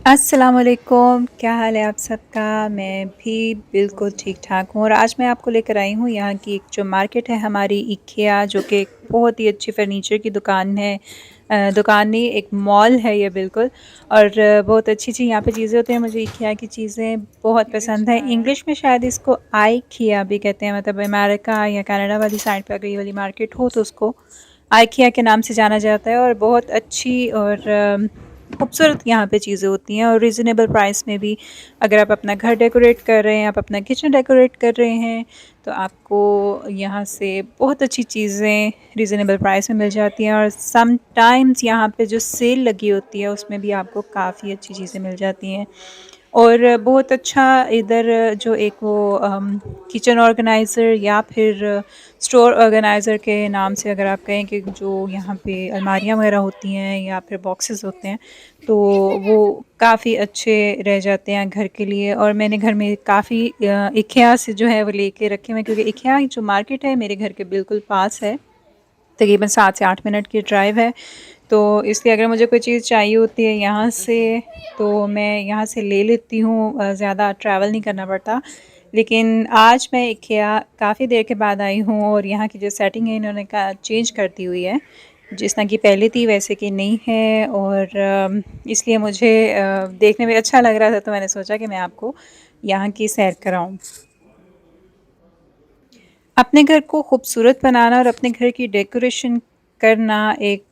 अस्सलामुअलैकुम, क्या हाल है आप सबका? मैं भी बिल्कुल ठीक-ठाक हूँ और आज मैं आपको लेकर आई हूँ यहाँ की एक जो मार्केट है हमारी इकेआ जो कि एक बहुत ही अच्छी फ़र्नीचर की दुकान है। दुकान नहीं एक मॉल है ये बिल्कुल और बहुत अच्छी-अच्छी यहाँ पे चीज़ें होती हैं। मुझे इकेआ की चीज़ें बहुत पसंद हैं। इंग्लिश में शायद इसको आइकिया भी कहते हैं मतलब अमेरिका या कनाडा वाली साइड पे अगर ये वाली मार्केट हो तो उसको आइकिया के नाम से जाना जाता है और बहुत अच्छी और खूबसूरत यहाँ पे चीज़ें होती हैं और रीज़नेबल प्राइस में भी। अगर आप अपना घर डेकोरेट कर रहे हैं, आप अपना किचन डेकोरेट कर रहे हैं, तो आपको यहाँ से बहुत अच्छी चीज़ें रीज़नेबल प्राइस में मिल जाती हैं और समटाइम्स यहाँ पे जो सेल लगी होती है, उसमें भी आपको काफ़ी अच्छी चीज़ें मिल जाती हैं। और बहुत अच्छा इधर जो एक वो किचन ऑर्गेनाइज़र या फिर स्टोर ऑर्गेनाइज़र के नाम से अगर आप कहें कि जो यहाँ पे अलमारियाँ वगैरह होती हैं या फिर बॉक्सेस होते हैं, तो वो काफ़ी अच्छे रह जाते हैं घर के लिए और मैंने घर में काफ़ी इकेआ से जो है वो लेके रखे हुए हैं क्योंकि इकेआ जो मार्केट है मेरे घर के बिल्कुल पास है। तकरीबन 7 से 8 मिनट की ड्राइव है। तो इसलिए अगर मुझे कोई चीज़ चाहिए होती है यहाँ से तो मैं यहाँ से ले लेती हूँ ज़्यादा ट्रैवल नहीं करना पड़ता। लेकिन आज मैं इकेआ काफ़ी देर के बाद आई हूँ और यहाँ की जो सेटिंग है इन्होंने का चेंज कर दी हुई है। जिस तरह की पहले थी वैसे की नहीं है और इसलिए मुझे देखने में अच्छा लग रहा था तो मैंने सोचा कि मैं आपको यहाँ की सैर कराऊँ। अपने घर को खूबसूरत बनाना और अपने घर की डेकोरेशन करना एक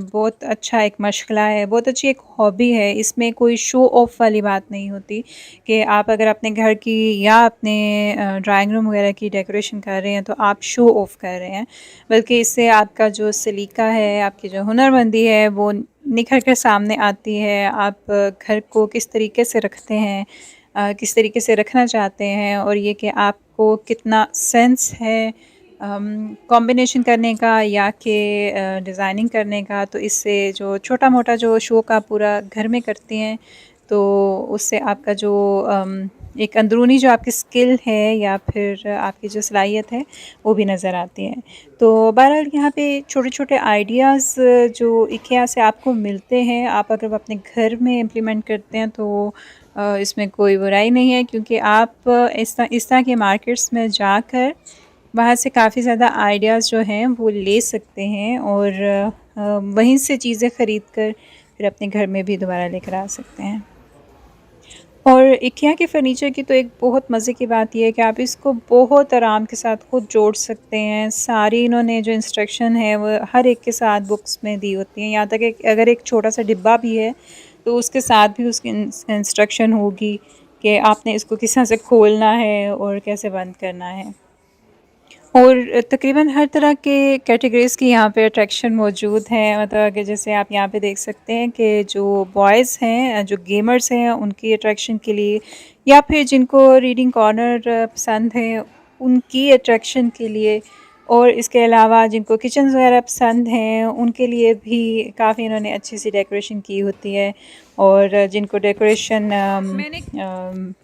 बहुत अच्छा एक मशग़ला है, बहुत अच्छी एक हॉबी है। इसमें कोई शो ऑफ़ वाली बात नहीं होती कि आप अगर अपने घर की या अपने ड्राइंग रूम वग़ैरह की डेकोरेशन कर रहे हैं, तो आप शो ऑफ़ कर रहे हैं। बल्कि इससे आपका जो सलीका है, आपकी जो हुनरमंदी है, वो निखर कर सामने आती है। आप घर को किस तरीके से रखते हैं किस तरीके से रखना चाहते हैं और ये कि आपको कितना सेंस है कॉम्बिनेशन करने का या कि डिज़ाइनिंग करने का। तो इससे जो छोटा-मोटा जो शौक आप पूरा घर में करती हैं, तो उससे आपका जो एक अंदरूनी जो आपकी स्किल है या फिर आपकी जो सलाहियत है, वो भी नज़र आती है। तो बहरहाल यहाँ पे छोटे-छोटे आइडियाज़ जो इकेआ से आपको मिलते हैं, आप अगर वो अपने घर में इम्प्लीमेंट करते हैं तो इसमें कोई बुराई नहीं है क्योंकि आप इस तरह के मार्केट्स में जाकर वहाँ से काफ़ी ज़्यादा आइडियाज़ जो हैं वो ले सकते हैं और वहीं से चीज़ें ख़रीद कर फिर अपने घर में भी दोबारा लेकर आ सकते हैं। और इकेआ के फ़र्नीचर की तो एक बहुत मज़े की बात ये है कि आप इसको बहुत आराम के साथ खुद जोड़ सकते हैं। सारी इन्होंने जो इंस्ट्रक्शन है वो हर एक के साथ बुक्स में दी होती हैं। यहाँ तक कि अगर एक छोटा-सा डिब्बा भी है, तो उसके साथ भी उसकी इंस्ट्रक्शन होगी कि आपने इसको किस तरह से खोलना है और कैसे बंद करना है। और तकरीबन हर तरह के कैटेगरीज़ की यहाँ पे अट्रैक्शन मौजूद है मतलब कि जैसे आप यहाँ पे देख सकते हैं कि जो बॉयज़ हैं जो गेमर्स हैं उनकी अट्रैक्शन के लिए या फिर जिनको रीडिंग कॉर्नर पसंद है उनकी अट्रैक्शन के लिए और इसके अलावा जिनको किचन्स वगैरह पसंद हैं उनके लिए भी काफ़ी इन्होंने अच्छी सी डेकोरेशन की होती है और जिनको डेकोरेशन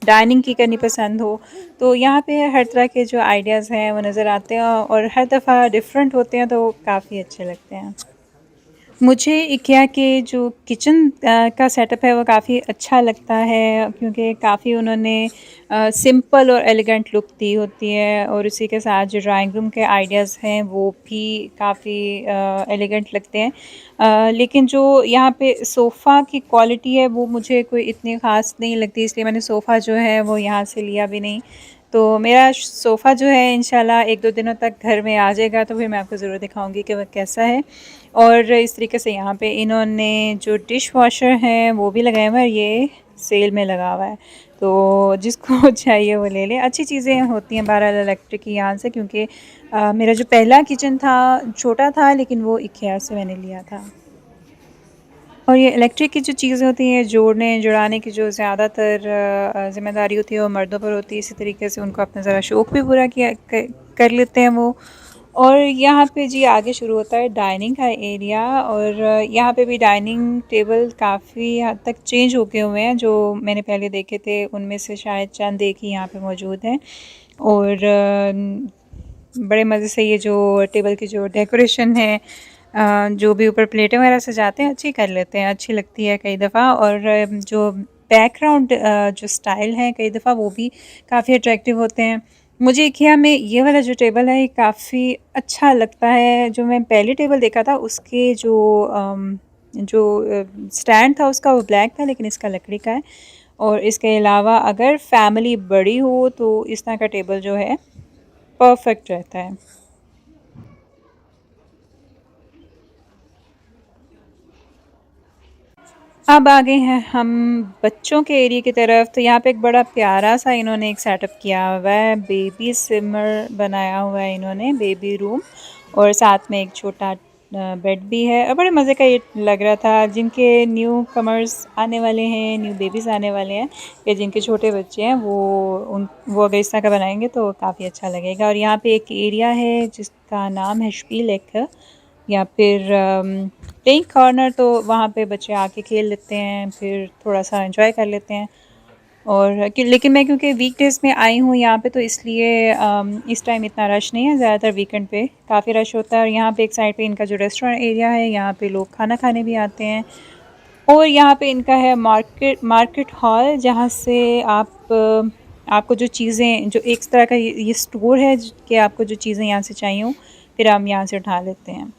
डाइनिंग की करनी पसंद हो तो यहाँ पे हर तरह के जो आइडियाज़ हैं वो नज़र आते हैं और हर दफ़ा डिफरेंट होते हैं तो काफ़ी अच्छे लगते हैं। मुझे इकेआ के जो किचन का सेटअप है वो काफ़ी अच्छा लगता है क्योंकि काफ़ी उन्होंने सिंपल और एलिगेंट लुक दी होती है और उसी के साथ जो ड्राइंग रूम के आइडियाज़ हैं वो भी काफ़ी एलिगेंट लगते हैं। लेकिन जो यहाँ पे सोफ़ा की क्वालिटी है वो मुझे कोई इतनी ख़ास नहीं लगती इसलिए मैंने सोफ़ा जो है वो यहाँ से लिया भी नहीं। तो मेरा सोफ़ा जो है इंशाल्लाह 1-2 दिनों तक घर में आ जाएगा तो फिर मैं आपको ज़रूर दिखाऊँगी कि वह कैसा है। और इस तरीके से यहाँ पे इन्होंने जो डिश वॉशर है वो भी लगाया हुआ है, ये सेल में लगा हुआ है। तो जिसको चाहिए वो ले ले। अच्छी चीज़ें होती हैं बहरहाल इलेक्ट्रिक की यहाँ से क्योंकि मेरा जो पहला किचन था छोटा था लेकिन वो इकेआ से मैंने लिया था। और ये इलेक्ट्रिक की जो चीज़ें होती हैं जुड़ाने की जो ज़्यादातर ज़िम्मेदारी होती है वो मर्दों पर होती है। इसी तरीके से उनको अपना ज़रा शौक़ भी पूरा किया कर लेते हैं वो। और यहाँ पे जी आगे शुरू होता है डाइनिंग का एरिया और यहाँ पे भी डाइनिंग टेबल काफ़ी हद तक चेंज हो गए हुए हैं जो मैंने पहले देखे थे उनमें से शायद चंद एक ही यहाँ पे मौजूद हैं। और बड़े मज़े से ये जो टेबल की जो डेकोरेशन है जो भी ऊपर प्लेटें वगैरह सजाते हैं अच्छी कर लेते हैं, अच्छी लगती है कई दफ़ा। और जो बैकग्राउंड जो स्टाइल है कई दफ़ा वो भी काफ़ी अट्रैक्टिव होते हैं। मुझे इकिया में ये वाला जो टेबल है ये काफ़ी अच्छा लगता है। जो मैं पहले टेबल देखा था उसके जो स्टैंड था उसका वो ब्लैक था, लेकिन इसका लकड़ी का है। और इसके अलावा अगर फैमिली बड़ी हो तो इस तरह का टेबल जो है परफेक्ट रहता है। अब आ गए हैं हम बच्चों के एरिया की तरफ। तो यहाँ पे एक बड़ा प्यारा सा इन्होंने एक सेटअप किया हुआ है, बेबी सिमर बनाया हुआ है इन्होंने, बेबी रूम। और साथ में एक छोटा बेड भी है और बड़े मज़े का ये लग रहा था। जिनके न्यू कमर्स आने वाले हैं, न्यू बेबीज़ आने वाले हैं या जिनके छोटे बच्चे हैं वो अगर इस तरह का बनाएंगे तो काफ़ी अच्छा लगेगा। और यहाँ पे एक एरिया है जिसका नाम है स्पील एक, या फिर प्लेइंग कॉर्नर। तो वहाँ पे बच्चे आके खेल लेते हैं, फिर थोड़ा-सा एन्जॉय कर लेते हैं। और कि लेकिन मैं क्योंकि वीकडेज़ में आई हूँ यहाँ पे तो इसलिए इस टाइम इतना रश नहीं है, ज़्यादातर वीकेंड पे काफ़ी रश होता है। और यहाँ पे एक साइड पे इनका जो रेस्टोरेंट एरिया है, यहाँ पे लोग खाना खाने भी आते हैं। और यहाँ पे इनका है मार्केट मार्केट हॉल, जहाँ से आपको जो चीज़ें जो एक तरह का ये स्टोर है कि आपको जो चीज़ें यहाँ से चाहिए हों, फिर आप यहाँ से उठा लेते हैं।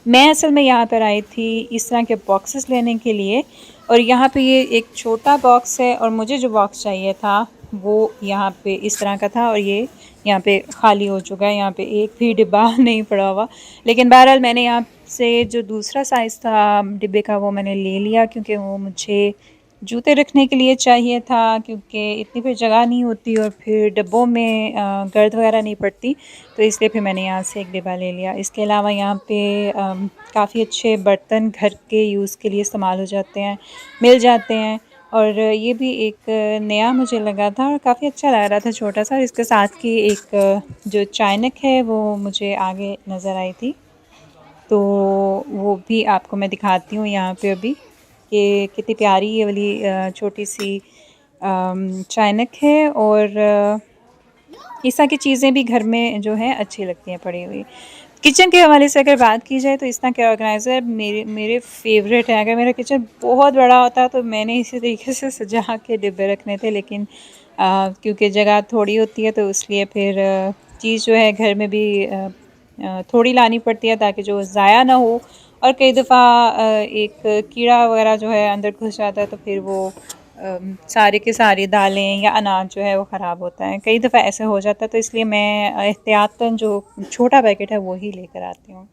मैं असल में यहाँ पर आई थी इस तरह के बॉक्सेस लेने के लिए। और यहाँ पे ये एक छोटा बॉक्स है और मुझे जो बॉक्स चाहिए था वो यहाँ पे इस तरह का था, और ये यहाँ पे खाली हो चुका है। यहाँ पे एक भी डिब्बा नहीं पड़ा हुआ। लेकिन बहरहाल मैंने यहाँ से जो दूसरा साइज़ था डिब्बे का वो मैंने ले लिया, क्योंकि वो मुझे जूते रखने के लिए चाहिए था, क्योंकि इतनी फिर जगह नहीं होती और फिर डिब्बों में गर्द वगैरह नहीं पड़ती। तो इसलिए फिर मैंने यहाँ से एक डिब्बा ले लिया। इसके अलावा यहाँ पे काफ़ी अच्छे बर्तन घर के यूज़ के लिए इस्तेमाल हो जाते हैं, मिल जाते हैं। और ये भी एक नया मुझे लगा था और काफ़ी अच्छा लग रहा था, छोटा-सा। और इसके साथ की एक जो चाइनक है वो मुझे आगे नज़र आई थी। तो वो भी आपको मैं दिखाती हूँ यहाँ पे अभी, कि कितनी प्यारी ये वाली छोटी-सी चाइनक है। और इस तरह की चीज़ें भी घर में जो है अच्छी लगती हैं पड़ी हुई। किचन के हवाले से अगर बात की जाए तो इस तरह के ऑर्गेनाइज़र मेरे मेरे फ़ेवरेट हैं। अगर मेरा किचन बहुत बड़ा होता तो मैंने इसी तरीके से सजा के डिब्बे रखने थे, लेकिन क्योंकि जगह थोड़ी होती है तो इसलिए फिर चीज़ जो है घर में भी थोड़ी लानी पड़ती है ताकि जो ज़ाया ना हो। और कई दफ़ा एक कीड़ा वग़ैरह जो है अंदर घुस जाता है तो फिर वो सारी की सारी दालें या अनाज जो है वो ख़राब होता है। कई दफ़ा ऐसे हो जाता है तो इसलिए मैं एहतियातन जो छोटा पैकेट है वो ही लेकर आती हूँ।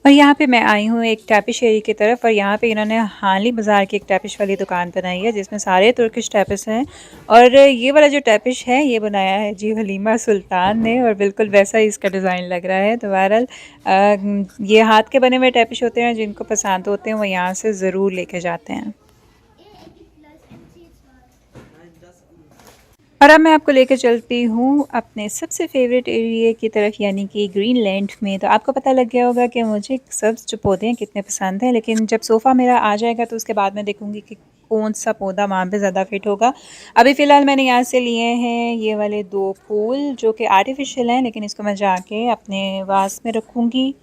और यहाँ पे मैं आई हूँ एक टैपिश एरिया की तरफ, और यहाँ पे इन्होंने हाली बाज़ार की एक टैपिश वाली दुकान बनाई है जिसमें सारे तुर्किश टैपिस हैं। और ये वाला जो टैपिश है ये बनाया है जी हलीमा सुल्तान ने, और बिल्कुल वैसा ही इसका डिज़ाइन लग रहा है। तो बहरहाल ये हाथ के बने हुए टैपिश होते हैं, जिनको पसंद होते हैं वो यहाँ से ज़रूर लेके जाते हैं। और अब मैं आपको लेकर चलती हूँ अपने सबसे फ़ेवरेट एरिया की तरफ, यानी कि ग्रीनलैंड में। तो आपको पता लग गया होगा कि मुझे सब्ज़ जो पौधे हैं कितने पसंद हैं, लेकिन जब सोफ़ा मेरा आ जाएगा तो उसके बाद मैं देखूँगी कि कौन-सा पौधा वहाँ पे ज़्यादा फ़िट होगा। अभी फ़िलहाल मैंने यहाँ से लिए हैं ये वाले 2 फूल जो कि आर्टिफ़िशियल हैं, लेकिन इसको मैं जाके अपने वास में रखूँगी।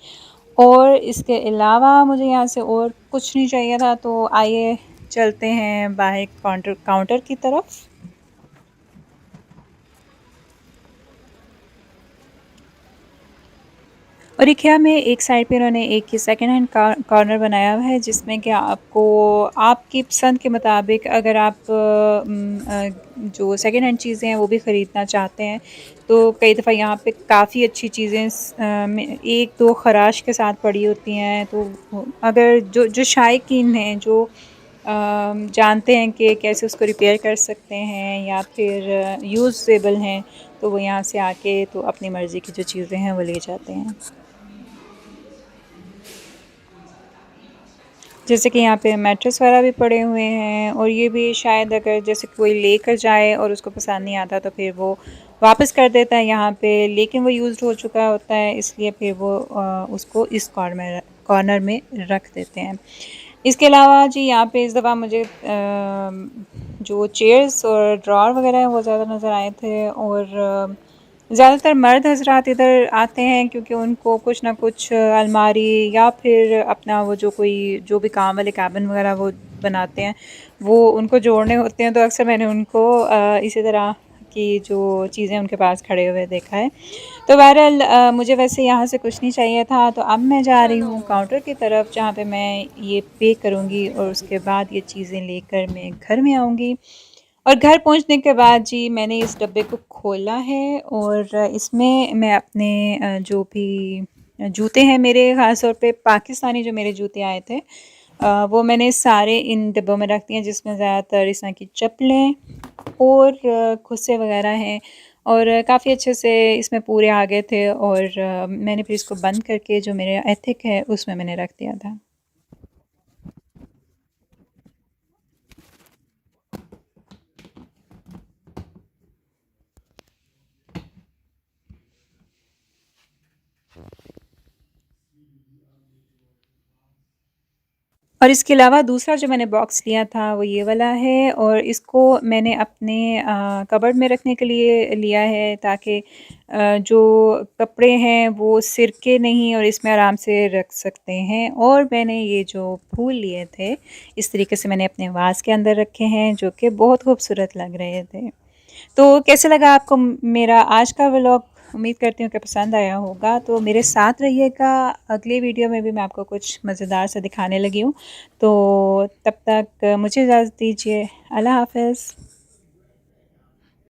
और इसके अलावा मुझे यहाँ से और कुछ नहीं चाहिए था, तो आइए चलते हैं बाहर काउंटर काउंटर की तरफ। और इक्या में एक साइड पे इन्होंने एक ये सेकंड हैंड कॉर्नर बनाया हुआ है, जिसमें कि आपको आपकी पसंद के मुताबिक अगर आप जो सेकंड हैंड चीज़ें हैं वो भी ख़रीदना चाहते हैं तो कई दफ़ा यहाँ पे काफ़ी अच्छी चीज़ें एक दो ख़राश के साथ पड़ी होती हैं। तो अगर जो जो शायकीन हैं जो जानते हैं कि कैसे उसको रिपेयर कर सकते हैं या फिर यूज़ेबल हैं, तो वो यहाँ से आके तो अपनी मर्ज़ी की जो चीज़ें हैं वो ले जाते हैं। जैसे कि यहाँ पे मैट्रेस वगैरह भी पड़े हुए हैं, और ये भी शायद अगर जैसे कोई लेकर जाए और उसको पसंद नहीं आता तो फिर वो वापस कर देता है यहाँ पे, लेकिन वो यूज़्ड हो चुका होता है इसलिए फिर वो उसको इस कॉर्नर में रख देते हैं। इसके अलावा जी यहाँ पे इस दफ़ा मुझे जो चेयर्स और ड्रॉर वगैरह हैं वो ज़्यादा नज़र आए थे। और ज़्यादातर मर्द हज़रात इधर आते हैं क्योंकि उनको कुछ ना कुछ अलमारी या फिर अपना वो जो कोई जो भी काम वाले कैबिन वगैरह वो बनाते हैं, वो उनको जोड़ने होते हैं, तो अक्सर मैंने उनको इसी तरह की जो चीज़ें उनके पास खड़े हुए देखा है। तो बहरहाल मुझे वैसे यहाँ से कुछ नहीं चाहिए था, तो अब मैं जा रही हूँ काउंटर की तरफ जहाँ पे मैं ये पे करूँगी और उसके बाद ये चीज़ें लेकर मैं घर में आऊँगी। और घर पहुँचने के बाद जी मैंने इस डब्बे को खोला है और इसमें मैं अपने जो भी जूते हैं मेरे, ख़ास तौर पे पाकिस्तानी जो मेरे जूते आए थे, वो मैंने सारे इन डिब्बों में रख दिए हैं, जिसमें ज़्यादातर इस तरह की चप्पलें और खुस्से वग़ैरह हैं और काफ़ी अच्छे से इसमें पूरे आ गए थे और मैंने फिर इसको बंद करके जो मेरे एथिक है उसमें मैंने रख दिया था। और इसके अलावा दूसरा जो मैंने बॉक्स लिया था वो ये वाला है और इसको मैंने अपने कबर्ड में रखने के लिए लिया है ताकि जो कपड़े हैं वो सिरके नहीं और इसमें आराम से रख सकते हैं। और मैंने ये जो फूल लिए थे इस तरीके से मैंने अपने वास के अंदर रखे हैं जो कि बहुत खूबसूरत लग रहे थे। तो कैसा लगा आपको मेरा आज का व्लॉग? उम्मीद करती हूँ कि पसंद आया होगा। तो मेरे साथ रहिएगा, अगली वीडियो में भी मैं आपको कुछ मज़ेदार सा दिखाने लगी हूँ। तो तब तक मुझे इजाज़त दीजिए। अल्लाह हाफ़िज़।